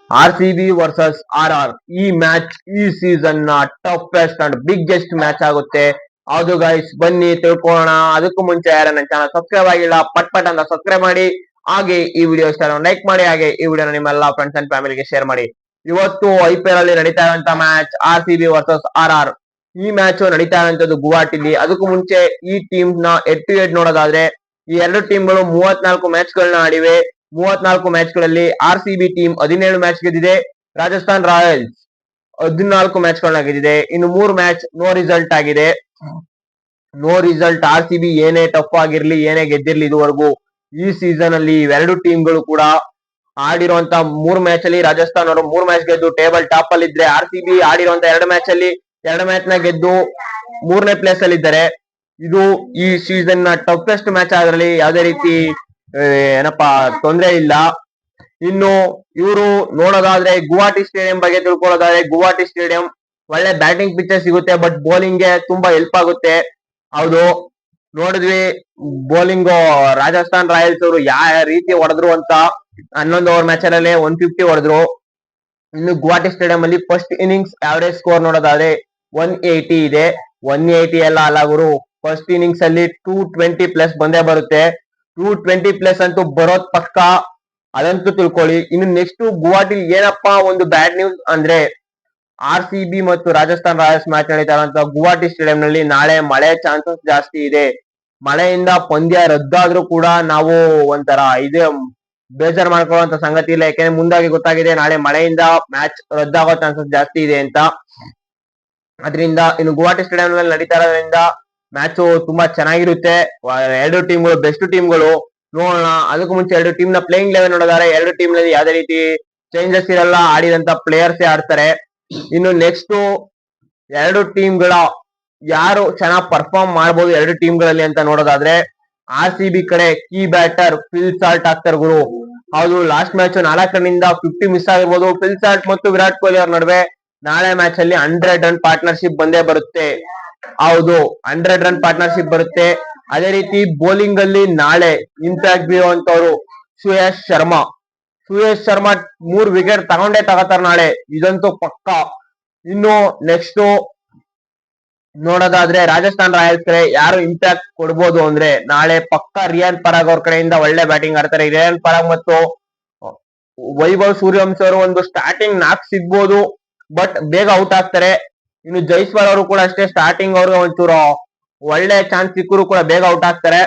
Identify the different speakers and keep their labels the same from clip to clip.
Speaker 1: RCB versus RR ಈ match ಈ season ನ ಟಫೆಸ್ಟ್ ಅಂಡ್ ಬಿಗ್ಗೆಸ್ಟ್ ಮ್ಯಾಚ್ ಆಗುತ್ತೆ. ಹೌದು ಗೈಸ್, ಬನ್ನಿ ತಿಳ್ಕೊಳ್ಳೋಣ. ಅದಕ್ಕೂ ಮುಂಚೆ ಯಾರ ನನ್ನ ಚಾನಲ್ ಸಬ್ಸ್ಕ್ರೈಬ್ ಆಗಿಲ್ಲ ಪಟ್ ಪಟ್ ಅಂತ ಸಬ್ಸ್ಕ್ರೈಬ್ ಮಾಡಿ, ಹಾಗೆ ಈ ವಿಡಿಯೋ ಇಷ್ಟ ಲೈಕ್ ಮಾಡಿ, ಹಾಗೆ ಈ ವಿಡಿಯೋನ ನಿಮ್ಮೆಲ್ಲ ಫ್ರೆಂಡ್ಸ್ ಅಂಡ್ ಫ್ಯಾಮಿಲಿಗೆ ಶೇರ್ ಮಾಡಿ. ಇವತ್ತು IPL ಅಲ್ಲಿ ನಡೀತಾ ಇರುವಂತ ಮ್ಯಾಚ್ RCB ವರ್ಸಸ್ RR. ಈ ಮ್ಯಾಚ್ ನಡೀತಾ ಇರುವಂತದ್ದು ಗುವಾಹಟಿಲಿ. ಅದಕ್ಕೂ ಮುಂಚೆ ಈ ಟೀಮ್ ನ ಹೆಡ್ ಟು ಹೆಡ್ ನೋಡೋದಾದ್ರೆ, ಈ ಎರಡು ಟೀಮ್ ಗಳು 34 ಮ್ಯಾಚ್ ಗಳನ್ನ ಆಡಿವೆ. 34 ಮ್ಯಾಚ್ ಗಳಲ್ಲಿ RCB ಟೀಮ್ 17 ಮ್ಯಾಚ್ ಗೆದ್ದಿದೆ, ರಾಜಸ್ಥಾನ್ ರಾಯಲ್ಸ್ 14 ಮ್ಯಾಚ್ ಗಳನ್ನ ಗೆದ್ದಿದೆ. ಇನ್ನು 3 ಮ್ಯಾಚ್ ನೋ ರಿಸಲ್ಟ್ ಆಗಿದೆ. No result. RCB ಏನೇ ಟಫ್ ಆಗಿರ್ಲಿ, ಏನೇ ಗೆದ್ದಿರ್ಲಿ, ಇದುವರೆಗೂ ಈ ಸೀಸನ್ ಅಲ್ಲಿ ಇವೆರಡು ಟೀಮ್ ಗಳು ಕೂಡ ಆಡಿರುವಂತ 3 ಮ್ಯಾಚ್ ಅಲ್ಲಿ ರಾಜಸ್ಥಾನ್ ಅವರು 3 ಮ್ಯಾಚ್ ಗೆದ್ದು ಟೇಬಲ್ ಟಾಪ್ ಅಲ್ಲಿ ಇದ್ರೆ, RCB ಆಡಿರುವಂತ 2 ಮ್ಯಾಚ್ ಅಲ್ಲಿ 2 ಮ್ಯಾಚ್ ನ ಗೆದ್ದು 3ನೇ ಪ್ಲೇಸ್ ಅಲ್ಲಿ ಇದ್ದಾರೆ. ಇದು ಈ ಸೀಸನ್ ನ ಟಫೆಸ್ಟ್ ಮ್ಯಾಚ್ ಆದ್ರಲ್ಲಿ ಯಾವುದೇ ರೀತಿ ಏನಪ್ಪಾ ತೊಂದರೆ ಇಲ್ಲ. ಇನ್ನು ಇವರು ನೋಡೋದಾದ್ರೆ ಗುವಾಹಟಿ ಸ್ಟೇಡಿಯಂ ಬಗ್ಗೆ ತಿಳ್ಕೊಳ್ಳೋದಾದ್ರೆ, ಗುವಾಹಟಿ ಸ್ಟೇಡಿಯಂ ಒಳ್ಳೆ ಬ್ಯಾಟಿಂಗ್ ಪಿಚ್ ಸಿಗುತ್ತೆ, ಬಟ್ ಬೌಲಿಂಗ್ ಗೆ ತುಂಬಾ ಹೆಲ್ಪ್ ಆಗುತ್ತೆ. ಹೌದು, ನೋಡಿದ್ವಿ ಬೌಲಿಂಗ್ ರಾಜಸ್ಥಾನ್ ರಾಯಲ್ಸ್ ಅವರು ಯಾವ ರೀತಿ ಹೊಡೆದ್ರು ಅಂತ. 11 ಓವರ್ ಮ್ಯಾಚ್ ಅಲ್ಲಿ 150 ಹೊಡೆದ್ರು. ಇನ್ನು ಗುವಾಹಟಿ ಸ್ಟೇಡಿಯಂ ಅಲ್ಲಿ ಫಸ್ಟ್ ಇನ್ನಿಂಗ್ಸ್ ಆವರೇಜ್ ಸ್ಕೋರ್ ನೋಡೋದಾದ್ರೆ 180 ಇದೆ. 180 ಎಲ್ಲ ಅಲ್ಲ ಗುರು, ಫಸ್ಟ್ ಇನ್ನಿಂಗ್ಸ್ ಅಲ್ಲಿ 220 ಪ್ಲಸ್ ಬಂದೇ ಬರುತ್ತೆ. 220 ಪ್ಲಸ್ ಅಂತೂ ಬರೋದ್ ಪಕ್ಕ, ಅದಂತೂ ತಿಳ್ಕೊಳ್ಳಿ. ಇನ್ನು ನೆಕ್ಸ್ಟ್ ಗುವಾಹಟಿ ಏನಪ್ಪಾ ಒಂದು ಬ್ಯಾಡ್ ನ್ಯೂಸ್ ಅಂದ್ರೆ, RCB ಮತ್ತು ರಾಜಸ್ಥಾನ್ ರಾಯಲ್ಸ್ ಮ್ಯಾಚ್ ನಡೀತಾ ಇರುವಂತ ಗುವಾಹಟಿ ಸ್ಟೇಡಿಯಂ ನಲ್ಲಿ ನಾಳೆ ಮಳೆ ಚಾನ್ಸಸ್ ಜಾಸ್ತಿ ಇದೆ. ಮಳೆಯಿಂದ ಪಂದ್ಯ ರದ್ದಾದ್ರೂ ಕೂಡ ನಾವು ಒಂಥರ ಇದೇ ಬೇಜಾರ್ ಮಾಡ್ಕೊಳ್ಳುವಂತ ಸಂಗತಿ ಇಲ್ಲ, ಯಾಕೆಂದ್ರೆ ಮುಂದಾಗಿ ಗೊತ್ತಾಗಿದೆ ನಾಳೆ ಮಳೆಯಿಂದ ಮ್ಯಾಚ್ ರದ್ದಾಗೋ ಚಾನ್ಸಸ್ ಜಾಸ್ತಿ ಇದೆ ಅಂತ. ಅದರಿಂದ ಇನ್ನು ಗುವಾಹಟಿ ಸ್ಟೇಡಿಯಂ ನಲ್ಲಿ ನಡೀತಾ ಇರೋದ್ರಿಂದ ಮ್ಯಾಚ್ ತುಂಬಾ ಚೆನ್ನಾಗಿರುತ್ತೆ. ಎರಡು ಟೀಮ್ಗಳು ಬೆಸ್ಟ್ ಟೀಮ್ಗಳು. ನೋಡೋಣ. ಅದಕ್ಕೂ ಮುಂಚೆ ಎರಡು ಟೀಮ್ ನ ಪ್ಲೇಯಿಂಗ್ ಲೆವೆನ್ ನೋಡಿದಾರೆ. ಎರಡು ಟೀಮ್ ನಲ್ಲಿ ಯಾವುದೇ ರೀತಿ ಚೇಂಜಸ್ ಇರಲ್ಲ, ಆಡಿದಂತ ಪ್ಲೇಯರ್ಸ್ ಆಡ್ತಾರೆ. ಇನ್ನು ನೆಕ್ಸ್ಟ್ ಎರಡು ಟೀಮ್ಗಳ ಯಾರು ಚೆನ್ನಾಗಿ ಪರ್ಫಾರ್ಮ್ ಮಾಡಬಹುದು ಎರಡು ಟೀಮ್ಗಳಲ್ಲಿ ಅಂತ ನೋಡೋದಾದ್ರೆ, RCB ಕಡೆ ಕೀ ಬ್ಯಾಟರ್ ಫಿಲ್ ಸಾಲ್ಟ್ ಆಗ್ತಾರೆ ಗುರು. ಹೌದು, ಲಾಸ್ಟ್ ಮ್ಯಾಚ್ 4 ರನ್ನಿಂದ 50 ಮಿಸ್ ಆಗಿರ್ಬೋದು. ಫಿಲ್ ಸಾಲ್ಟ್ ಮತ್ತು ವಿರಾಟ್ ಕೊಹ್ಲಿ ಅವ್ರ ನಡುವೆ ನಾಳೆ ಮ್ಯಾಚ್ ಅಲ್ಲಿ 100 ರನ್ ಪಾರ್ಟ್ನರ್ಶಿಪ್ ಬಂದೇ ಬರುತ್ತೆ. ಹೌದು, 100 ರನ್ ಪಾರ್ಟ್ನರ್ಶಿಪ್ ಬರುತ್ತೆ. ಅದೇ ರೀತಿ ಬೌಲಿಂಗ್ ಅಲ್ಲಿ ನಾಳೆ ಇಂಪ್ಯಾಕ್ಟ್ ಬೀರುವಂತವ್ರು ಶ್ರೇಯಸ್ ಶರ್ಮಾ. 3 ವಿಕೆಟ್ ತಗೊಂಡೇ ತಗೋತಾರ ನಾಳೆ, ಇದಂತೂ ಪಕ್ಕ. ಇನ್ನು ನೆಕ್ಸ್ಟ್ ನೋಡೋದಾದ್ರೆ ರಾಜಸ್ಥಾನ್ ರಾಯಲ್ಸ್ ಕಡೆ ಯಾರು ಇಂಪ್ಯಾಕ್ಟ್ ಕೊಡ್ಬೋದು ಅಂದ್ರೆ, ನಾಳೆ ಪಕ್ಕ ರಿಯಾನ್ ಪರಾಗ್ ಅವ್ರ ಕಡೆಯಿಂದ ಒಳ್ಳೆ ಬ್ಯಾಟಿಂಗ್ ಆಡ್ತಾರೆ. ರಿಯಾನ್ ಪರಾಗ್ ಮತ್ತು ವೈಭವ್ ಸೂರ್ಯವಂಶಿ ಅವರು ಒಂದು ಸ್ಟಾರ್ಟಿಂಗ್ ನಾಕ್ ಸಿಗ್ಬೋದು, ಬಟ್ ಬೇಗ ಔಟ್ ಆಗ್ತಾರೆ. ಇನ್ನು ಜೈಸ್ವಾಲ್ ಅವರು ಕೂಡ ಅಷ್ಟೇ, ಸ್ಟಾರ್ಟಿಂಗ್ ಅವ್ರಿಗೆ ಒಂಚೂರು ಒಳ್ಳೆ ಚಾನ್ಸ್ ಸಿಕ್ಕರು ಕೂಡ ಬೇಗ ಔಟ್ ಆಗ್ತಾರೆ.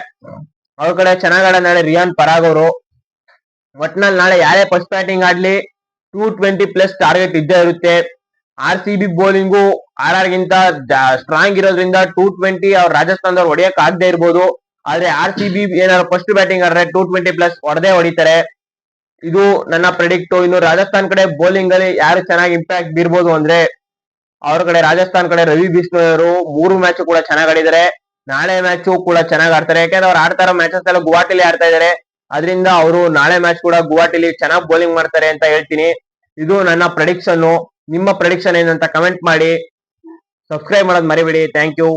Speaker 1: ಅವ್ರ ಕಡೆ ಚೆನ್ನಾಗ್ ಆಡ ನಾಳೆ ರಿಯಾನ್ ಪರಾಗ್ ಅವರು. ಒಟ್ನಲ್ಲಿ ನಾಳೆ ಯಾರೇ ಫಸ್ಟ್ ಬ್ಯಾಟಿಂಗ್ ಆಡ್ಲಿ 220 ಪ್ಲಸ್ ಟಾರ್ಗೆಟ್ ಇದ್ದೇ ಇರುತ್ತೆ. RCB ಬೌಲಿಂಗು RR ಗಿಂತ ಸ್ಟ್ರಾಂಗ್ ಇರೋದ್ರಿಂದ 220 ಅವ್ರ ರಾಜಸ್ಥಾನದವ್ರು ಹೊಡೆಯಕ್ ಆಗದೆ ಇರ್ಬೋದು. ಆದ್ರೆ RCB ಏನಾದ್ರು ಫಸ್ಟ್ ಬ್ಯಾಟಿಂಗ್ ಆಡ್ರೆ 220 ಪ್ಲಸ್ ಹೊಡೆದೇ ಹೊಡಿತಾರೆ. ಇದು ನನ್ನ ಪ್ರೆಡಿಕ್ಟ್. ಇನ್ನು ರಾಜಸ್ಥಾನ್ ಕಡೆ ಬೌಲಿಂಗ್ ಅಲ್ಲಿ ಯಾರು ಚೆನ್ನಾಗಿ ಇಂಪ್ಯಾಕ್ಟ್ ಬೀರ್ಬೋದು ಅಂದ್ರೆ, ಅವ್ರ ಕಡೆ ರಾಜಸ್ಥಾನ್ ಕಡೆ ರವಿ ಬಿಷ್ಣೋಯ್ ಅವರು 3 ಮ್ಯಾಚ್ ಕೂಡ ಚೆನ್ನಾಗಿ ಆಡಿದ್ದಾರೆ. ನಾಳೆ ಮ್ಯಾಚ್ ಕೂಡ ಚೆನ್ನಾಗಿ ಆಡ್ತಾರೆ, ಯಾಕಂದ್ರೆ ಅವ್ರು ಆಡ್ತಾ ಇರೋ ಮ್ಯಾಚಸ್ ಎಲ್ಲ ಗುವಾಹಟಿಲಿ ಆಡ್ತಾ ಇದಾರೆ. ಅದರಿಂದ ಅವರು ನಾಳೆ ಮ್ಯಾಚ್ ಕೂಡ ಗುವಾಹಟಿಲಿ ಚೆನ್ನಾಗಿ ಬೌಲಿಂಗ್ ಮಾಡ್ತಾರೆ ಅಂತ ಹೇಳ್ತೀನಿ. ಇದು ನನ್ನ ಪ್ರೆಡಿಕ್ಷನ್. ನಿಮ್ಮ ಪ್ರೆಡಿಕ್ಷನ್ ಏನಂತ ಕಮೆಂಟ್ ಮಾಡಿ, ಸಬ್ಸ್ಕ್ರೈಬ್ ಮಾಡೋದು ಮರಿಬೇಡಿ. Thank you.